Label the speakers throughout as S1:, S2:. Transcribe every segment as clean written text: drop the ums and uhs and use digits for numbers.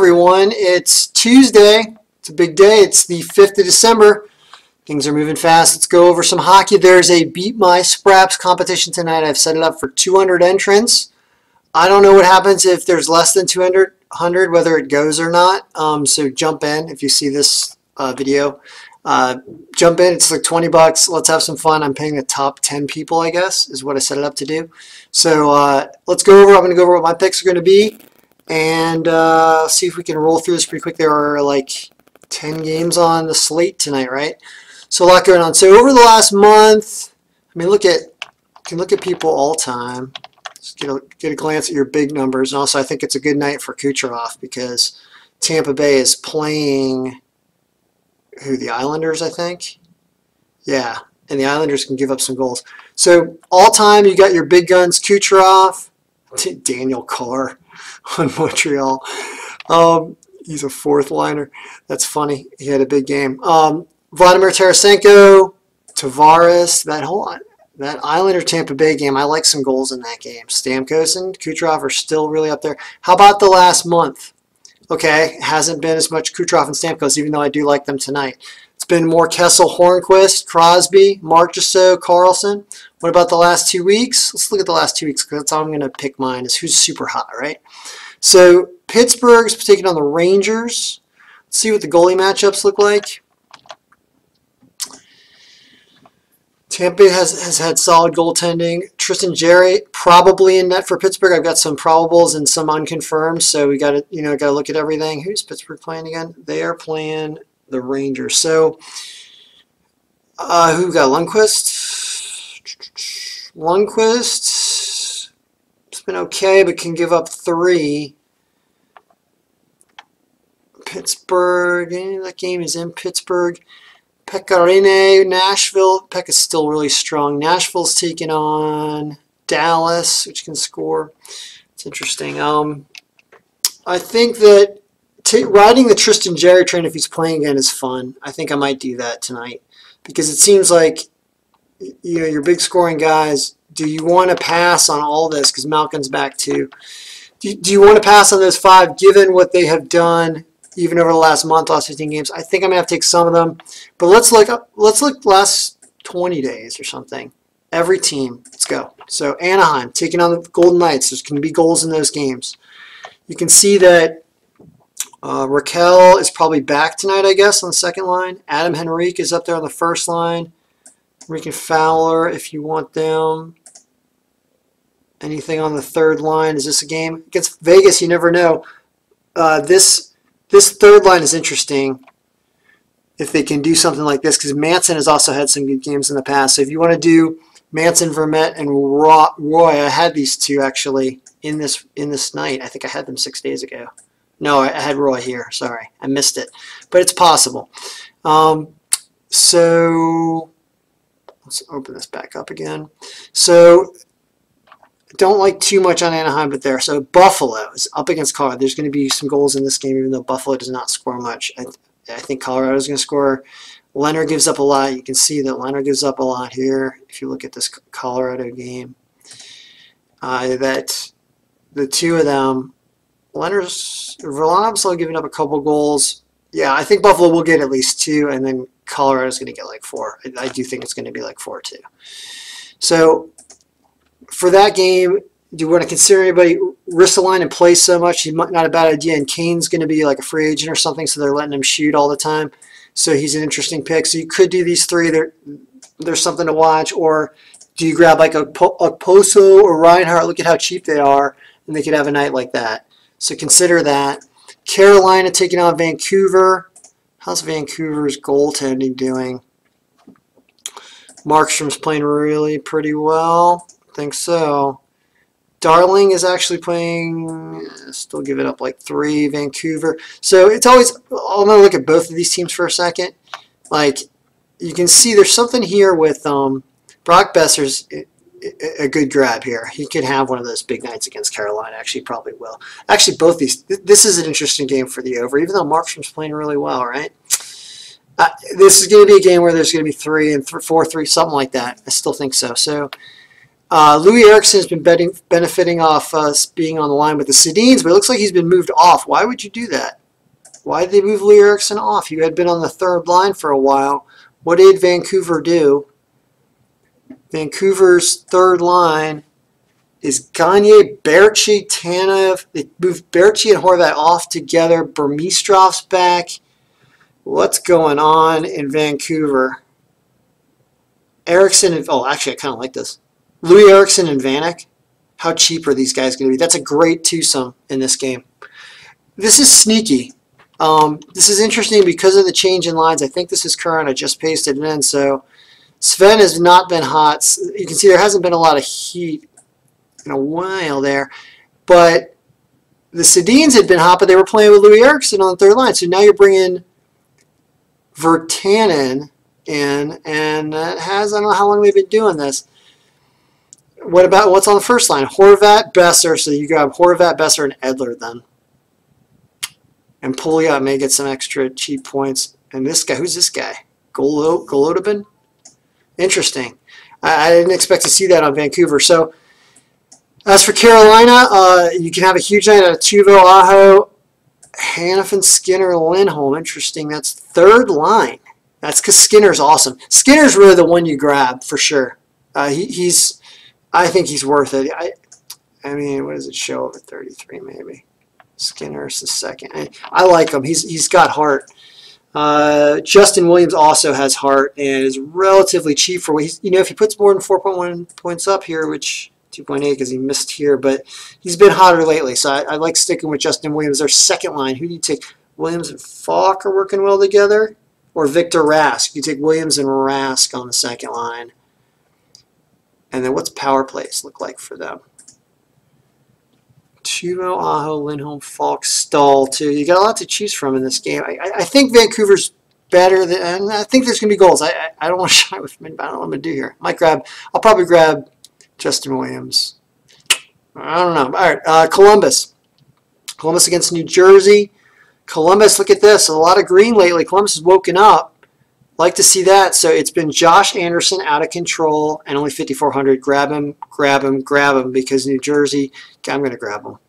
S1: everyone. It's Tuesday. It's a big day. It's the 5th of December. Things are moving fast. Let's go over some hockey. There's a Beat My Sprapps competition tonight. I've set it up for 200 entrants. I don't know what happens if there's less than 200, whether it goes or not. So jump in if you see this video. Jump in. It's like 20 bucks. Let's have some fun. I'm paying the top 10 people, I guess, is what I set it up to do. So let's go over. I'm going to go over what my picks are going to be and see if we can roll through this pretty quick. There are like 10 games on the slate tonight, right? So a lot going on. So over the last month, I mean, you can look at people all time. Just get a glance at your big numbers. And also, I think it's a good night for Kucherov because Tampa Bay is playing the Islanders, I think. Yeah, and the Islanders can give up some goals. So all time, you got your big guns, Kucherov, Daniel Carr on Montreal. He's a fourth liner. That's funny. He had a big game. Vladimir Tarasenko, Tavares, that Islander Tampa Bay game. I like some goals in that game. Stamkos and Kucherov are still really up there. How about the last month? Okay, hasn't been as much Kucherov and Stamkos, even though I do like them tonight. It's been more Kessel, Hornquist, Crosby, Marchessault, Carlson. What about the last 2 weeks? Let's look at the last 2 weeks because that's how I'm going to pick mine, is who's super hot, right? So Pittsburgh's taking on the Rangers. Let's see what the goalie matchups look like. Tampa has had solid goaltending. Tristan Jarry probably in net for Pittsburgh. I've got some probables and some unconfirmed, so we got to look at everything. Who's Pittsburgh playing again? They are playing the Rangers. So who got Lundqvist? Lundqvist. It's been okay, but can give up 3. Pittsburgh. That game is in Pittsburgh. Pecorine, Nashville. Peck is still really strong. Nashville's taking on Dallas, which can score. It's interesting. I think that riding the Tristan Jarry train if he's playing again is fun. I think I might do that tonight because it seems like your big scoring guys. Do you want to pass on all this? Because Malkin's back too. Do you want to pass on those 5 given what they have done? Even over the last month, last 15 games, I think I'm gonna have to take some of them. But let's look last 20 days or something. Every team, let's go. So Anaheim taking on the Golden Knights. There's going to be goals in those games. You can see that Raquel is probably back tonight, I guess, on the second line. Adam Henrique is up there on the first line. Henrique and Fowler, if you want them. Anything on the third line? Is this a game against Vegas? You never know. This third line is interesting if they can do something like this because Manson has also had some good games in the past. So if you want to do Manson, Vermette, and Roy, I had these two actually in this night. I think I had them 6 days ago. No, I had Roy here. Sorry, I missed it. But it's possible. So let's open this back up again. So don't like too much on Anaheim, but there. So Buffalo is up against Colorado. There's going to be some goals in this game, even though Buffalo does not score much. I think Colorado is going to score. Leonard gives up a lot. You can see that Leonard gives up a lot here. If you look at this Colorado game, that the two of them, Verlanov's giving up a couple goals. Yeah, I think Buffalo will get at least 2, and then Colorado's going to get like 4. I do think it's going to be like 4 too. So for that game, do you want to consider anybody risk the line and play so much? He's not a bad idea. And Kane's going to be like a free agent or something, so they're letting him shoot all the time. So he's an interesting pick. So you could do these 3. There's something to watch. Or do you grab like a Poso or Reinhardt? Look at how cheap they are, and they could have a night like that. So consider that. Carolina taking on Vancouver. How's Vancouver's goaltending doing? Markstrom's playing really pretty well. I think so. Darling is actually playing, still give it up like 3, Vancouver. So it's always, I'm going to look at both of these teams for a second. Like, you can see there's something here with Brock Besser's a good grab here. He could have one of those big nights against Carolina. Actually, probably will. Actually, both these, this is an interesting game for the over, even though Markstrom's playing really well, right? This is going to be a game where there's going to be 3 and 4-3, something like that. I still think so. So Louis Eriksson has been benefiting off being on the line with the Sedins, but it looks like he's been moved off. Why would you do that? Why did they move Louis Eriksson off? He had been on the third line for a while. What did Vancouver do? Vancouver's third line is Gagne, Berchi, Tanev. They moved Berchi and Horvat off together. Burmistrov's back. What's going on in Vancouver? Eriksson and, oh, actually, I kind of like this. Louis Eriksson and Vanek. How cheap are these guys going to be? That's a great twosome in this game. This is sneaky. This is interesting because of the change in lines. I think this is current. I just pasted it in. So Sven has not been hot. You can see there hasn't been a lot of heat in a while there. But the Sedins had been hot, but they were playing with Louis Eriksson on the third line. So now you're bringing Virtanen in, and that has, I don't know how long they've been doing this. What about what's on the first line? Horvat, Besser. So you grab Horvat, Besser, and Edler then. And Pouliot may get some extra cheap points. And this guy, who's this guy? Golodobin? Interesting. I didn't expect to see that on Vancouver. So as for Carolina, you can have a huge night out of Tuvo, Aho, Hannafin, Skinner, Lindholm. Interesting. That's third line. That's because Skinner's awesome. Skinner's really the one you grab for sure. I think he's worth it. I mean, what does it show over 33 maybe? Skinner's the second. I like him. He's got heart. Justin Williams also has heart and is relatively cheap for what he's, you know, if he puts more than 4.1 points up here, which 2.8 because he missed here, but he's been hotter lately. So I like sticking with Justin Williams. Their second line. Who do you take? Williams and Falk are working well together, or Victor Rask? You take Williams and Rask on the second line. And then what's power plays look like for them? Tuvo, Aho, Lindholm, Falk, Stahl, too. You got a lot to choose from in this game. I think Vancouver's better than, and I think there's going to be goals. I don't want to shy with him. I don't know what I'm going to do here. I'll probably grab Justin Williams. I don't know. All right, Columbus. Columbus against New Jersey. Columbus, look at this. A lot of green lately. Columbus has woken up. Like to see that. So it's been Josh Anderson out of control and only 5,400. Grab him, grab him, grab him because New Jersey, I'm going to grab him.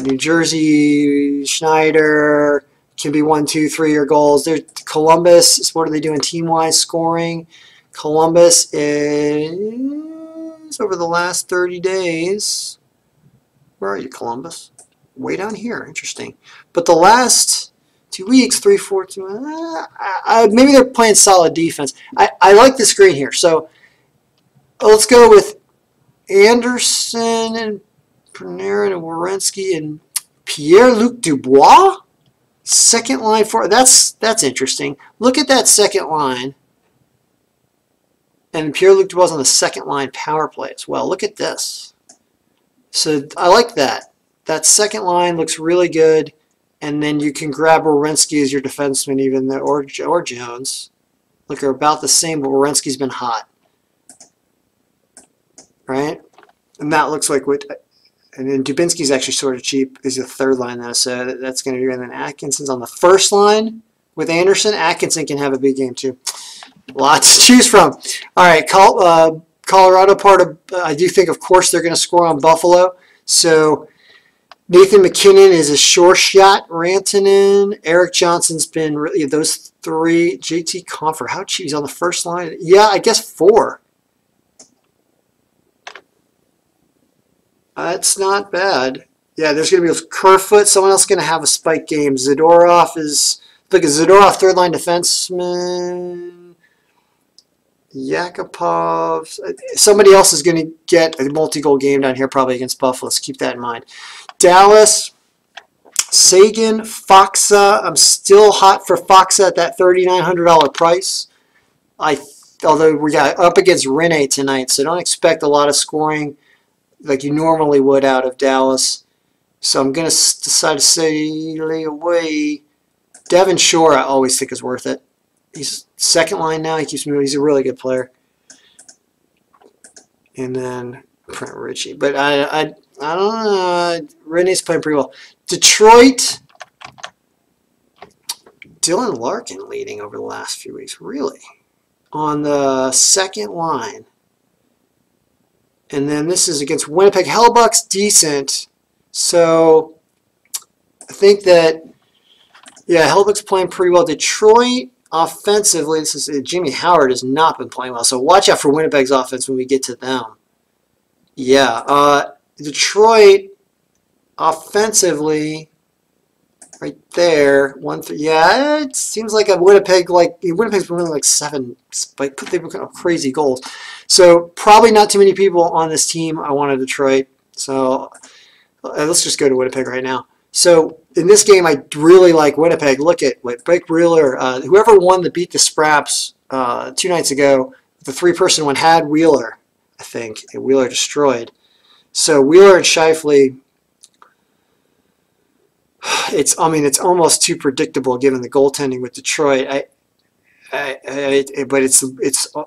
S1: New Jersey, Schneider, can be 1, 2, 3-year goals. There's Columbus, what are they doing team-wise scoring? Columbus is, over the last 30 days, where are you, Columbus? Way down here, interesting. But the last 2 weeks, 3, 4, 2, maybe they're playing solid defense. I like the screen here. So let's go with Anderson and Panarin and Werenski and Pierre-Luc Dubois. Second line for that's interesting. Look at that second line. And Pierre-Luc Dubois on the second line power play as well. Look at this. So I like that. That second line looks really good. And then you can grab Werenski as your defenseman, even though, or Jones. Look, they're about the same, but Werenski's been hot. Right? And that looks like what. And then Dubinsky's actually sort of cheap. Is the third line, though, so that's going to be. And then Atkinson's on the first line with Anderson. Atkinson can have a big game, too. Lots to choose from. All right, Colorado part of. I do think, of course, they're going to score on Buffalo. So Nathan McKinnon is a sure shot. Rantanen, Eric Johnson's been really those three. JT Compher, how cheap? He's on the first line. Yeah, I guess 4. That's not bad. Yeah, there's going to be a Kerfoot. Someone else going to have a spike game. Zadorov is, look at Zadorov, third line defenseman. Yakupov. Somebody else is going to get a multi-goal game down here probably against Buffalo. Let's keep that in mind. Dallas, Sagan, Foxa. I'm still hot for Foxa at that $3,900 price. Although we got up against Rinne tonight, so don't expect a lot of scoring like you normally would out of Dallas. So I'm going to decide to say lay away. Devin Shore I always think is worth it. He's second line now. He keeps moving. He's a really good player. And then Brent Ritchie. But I don't know. Rinne's playing pretty well. Detroit. Dylan Larkin leading over the last few weeks. Really? On the second line. And then this is against Winnipeg. Hellbuck's decent. So I think that, yeah, Hellbuck's playing pretty well. Detroit, offensively, this is Jimmy Howard has not been playing well. So watch out for Winnipeg's offense when we get to them. Yeah, Detroit, offensively, right there, 1-3. Yeah, it seems like a Winnipeg's been winning like 7, like they've been crazy goals. So probably not too many people on this team. I wanted Detroit. So let's just go to Winnipeg right now. So in this game, I really like Winnipeg. Look at what Blake Wheeler, whoever won the Beat the Sprapps 2 nights ago, the 3-person one had Wheeler, I think, and Wheeler destroyed. So Wheeler and Scheifele, it's almost too predictable given the goaltending with Detroit. But it's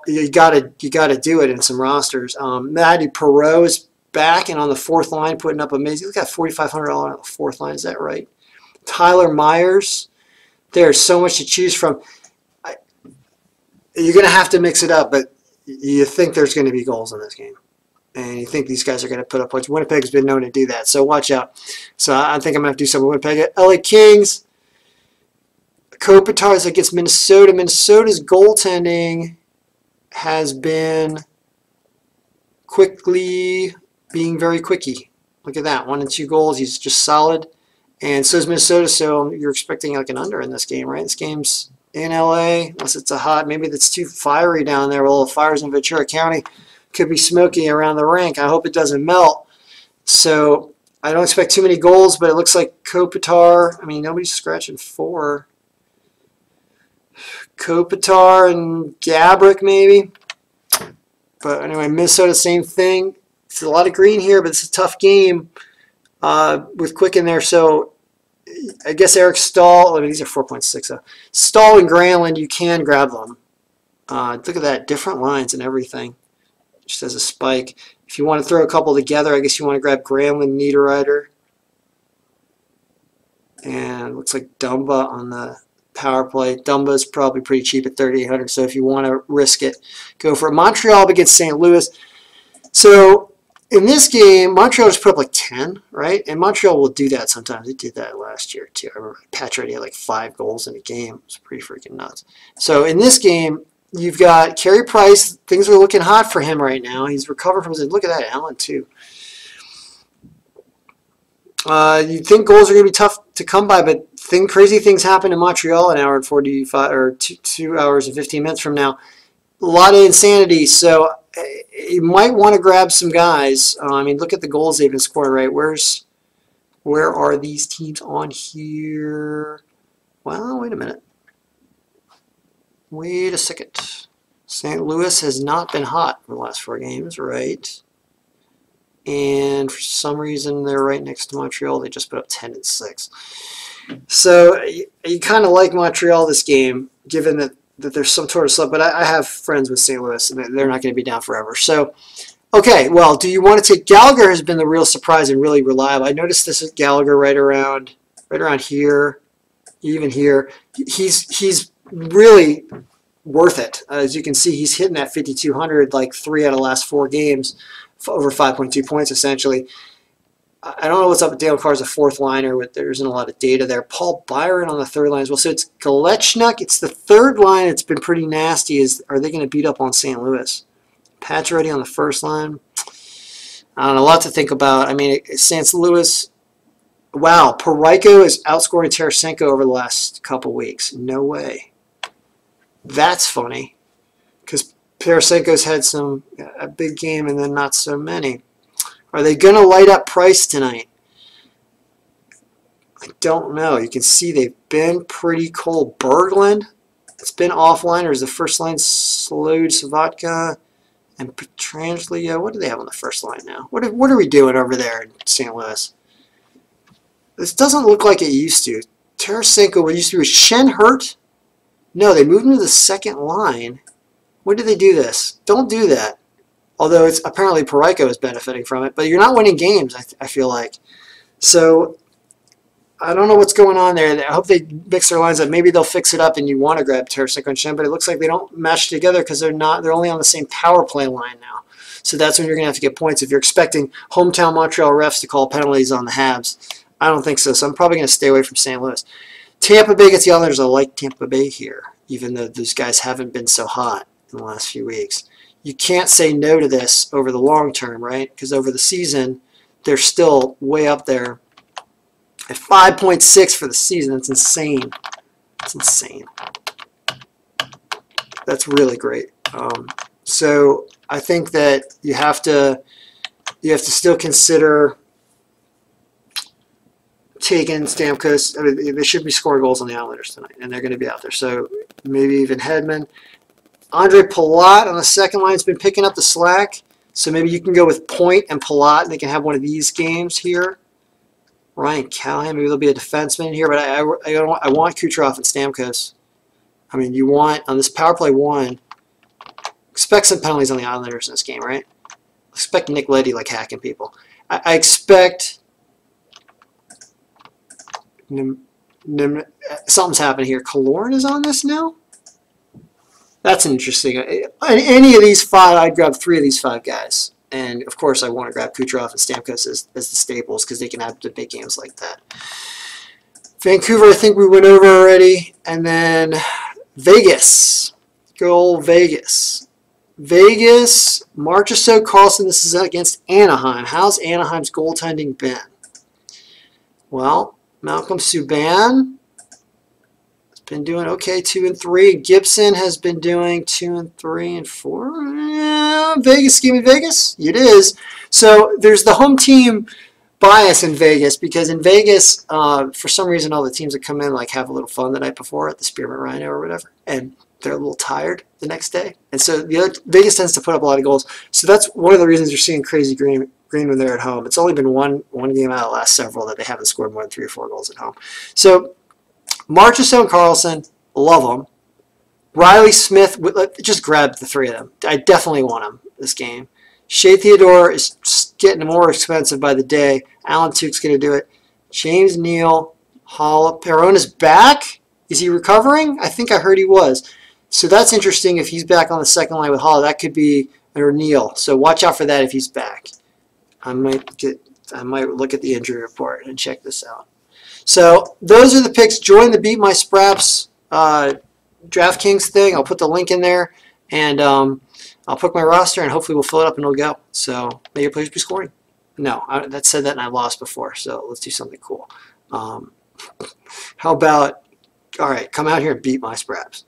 S1: you gotta do it in some rosters. Matty Perreault is back and on the 4th line, putting up amazing. Look at $4,500 on the 4th line. Is that right? Tyler Myers. There's so much to choose from. You're gonna have to mix it up, but you think there's going to be goals in this game, and you think these guys are going to put up points. Winnipeg's been known to do that, so watch out. So I think I'm going to have to do something with Winnipeg. LA Kings. Kopitar is against Minnesota. Minnesota's goaltending has been quickly being very quickie. Look at that. 1 and 2 goals. He's just solid. And so is Minnesota, so you're expecting like an under in this game, right? This game's in LA, unless it's a hot, maybe it's too fiery down there. Well, the fires in Ventura County could be smoky around the rink. I hope it doesn't melt. So I don't expect too many goals, but it looks like Kopitar, I mean, nobody's scratching 4. Kopitar and Gabrick maybe. But anyway, Minnesota, same thing. It's a lot of green here, but it's a tough game with Quick in there. So I guess Eric Stahl, I mean, these are 4.6. So Stahl and Granlund, you can grab them. Look at that, different lines and everything. Just as a spike. If you want to throw a couple together, I guess you want to grab Granlund, Niederreiter. And it looks like Dumba on the power play. Dumba's probably pretty cheap at $3,800, so if you want to risk it, go for it. Montreal against St. Louis. So in this game, Montreal just put up like 10, right? And Montreal will do that sometimes. They did that last year too. I remember Patrick had like 5 goals in a game. It was pretty freaking nuts. So in this game, you've got Carey Price. Things are looking hot for him right now. He's recovered from his... Look at that, Allen too. You'd think goals are going to be tough to come by, but crazy things happen in Montreal an hour and 45 or 2 hours and 15 minutes from now. A lot of insanity, so you might want to grab some guys. I mean, look at the goals they've been scoring, right? Where are these teams on here? Well, wait a minute. Wait a second. St. Louis has not been hot for the last 4 games, right? And for some reason, they're right next to Montreal. They just put up 10 and 6. So you kind of like Montreal this game, given that there's some sort of slip. But I have friends with St. Louis, and they're not going to be down forever. So, okay, well, do you want to take... Gallagher has been the real surprise and really reliable. I noticed this is Gallagher right around here, even here. He's really worth it. As you can see, he's hitting that 5,200 like 3 out of the last 4 games. Over 5.2 points, essentially. I don't know what's up with Dale Carr's a 4th liner. There isn't a lot of data there. Paul Byron on the 3rd line as well. So it's Galechnyuk. It's the 3rd line. It's been pretty nasty. Are they going to beat up on St. Louis? Pacioretty on the 1st line. I don't know. A lot to think about. I mean, St. Louis. Wow. Parayko is outscoring Tarasenko over the last couple weeks. No way. That's funny. Because Tarasenko's had a big game and then not so many. Are they going to light up Price tonight? I don't know. You can see they've been pretty cold. Berglund, it's been offline, or is the 1st line slowed? Savatka and Pietrangelo. What do they have on the 1st line now? What are we doing over there in St. Louis? This doesn't look like it used to. Tarasenko, what used to be, was Shen hurt? No, they moved him to the 2nd line. When did they do this? Don't do that. Although it's apparently Parayko is benefiting from it, but you're not winning games, I feel like. So I don't know what's going on there. I hope they mix their lines up. Maybe they'll fix it up and you want to grab Tarasenko and Shen, but it looks like they don't match together because they're only on the same power play line now. So that's when you're going to have to get points if you're expecting hometown Montreal refs to call penalties on the Habs. I don't think so, so I'm probably going to stay away from St. Louis. Tampa Bay gets the Islanders. I like Tampa Bay here, even though those guys haven't been so hot in the last few weeks. You can't say no to this over the long term, right? Because over the season, they're still way up there. At 5.6 for the season, that's insane. That's insane. That's really great. So I think that you have to still consider taking Stamkos. I mean, they should be scoring goals on the Islanders tonight, and they're going to be out there. So maybe even Hedman. Andre Palat on the second line has been picking up the slack. So maybe you can go with Point and Palat, and they can have one of these games here. Ryan Callahan, maybe there'll be a defenseman here, but I want Kucherov and Stamkos. I mean, you want, on this power play 1, expect some penalties on the Islanders in this game, right? Expect Nick Leddy like hacking people. I expect something's happening here. Kaloran is on this now? That's interesting. Any of these 5, I'd grab 3 of these 5 guys. And, of course, I want to grab Kucherov and Stamkos as the staples because they can have the big games like that. Vancouver, I think we went over already. And then Vegas. Go old Vegas. Vegas, Marchessault, Carlson. This is against Anaheim. How's Anaheim's goaltending been? Well, Malcolm Subban has been doing okay, 2 and 3. Gibson has been doing 2 and 3 and 4. Yeah, Vegas, give me Vegas. It is. So there's the home team bias in Vegas because in Vegas, for some reason, all the teams that come in like have a little fun the night before at the Spearmint Rhino or whatever, and they're a little tired the next day. And so Vegas tends to put up a lot of goals. So that's one of the reasons you're seeing crazy green when they're at home. It's only been one game out of the last several that they haven't scored more than 3 or 4 goals at home. So Marchessault and Carlson, love them. Riley Smith, just grab the 3 of them. I definitely want them this game. Shea Theodore is getting more expensive by the day. Alan Tuke's going to do it. James Neal, Holla. Perona's back? Is he recovering? I think I heard he was. So that's interesting if he's back on the second line with Holla. That could be or Neal. So watch out for that if he's back. I might look at the injury report and check this out. So those are the picks. Join the Beat My Sprapps DraftKings thing. I'll put the link in there, and I'll pick my roster, and hopefully we'll fill it up and it'll go. So may your players be scoring. No, that said that and I lost before, so let's do something cool. How about, all right, come out here and beat my Sprapps.